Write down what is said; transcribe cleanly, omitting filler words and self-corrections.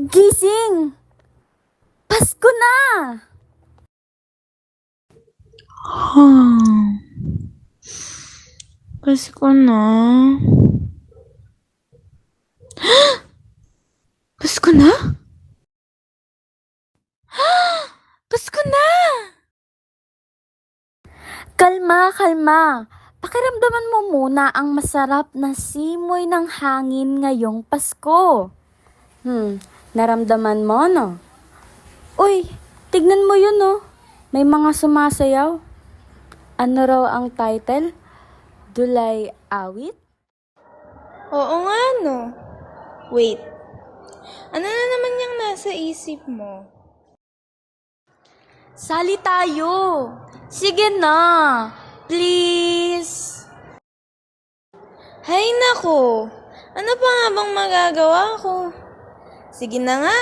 Gising! Pasko na! Pasko na? Pasko na? Pasko na! Kalma, kalma. Pakiramdaman mo muna ang masarap na simoy ng hangin ngayong Pasko. Naramdaman mo, no? Uy, tignan mo yun, no? May mga sumasayaw. Ano raw ang title? Dulay Awit? Oo nga, no. Wait. Ano na naman yung nasa isip mo? Sali tayo! Sige na! Please! Hay nako! Ano pa nga bang magagawa ko? Sige na nga,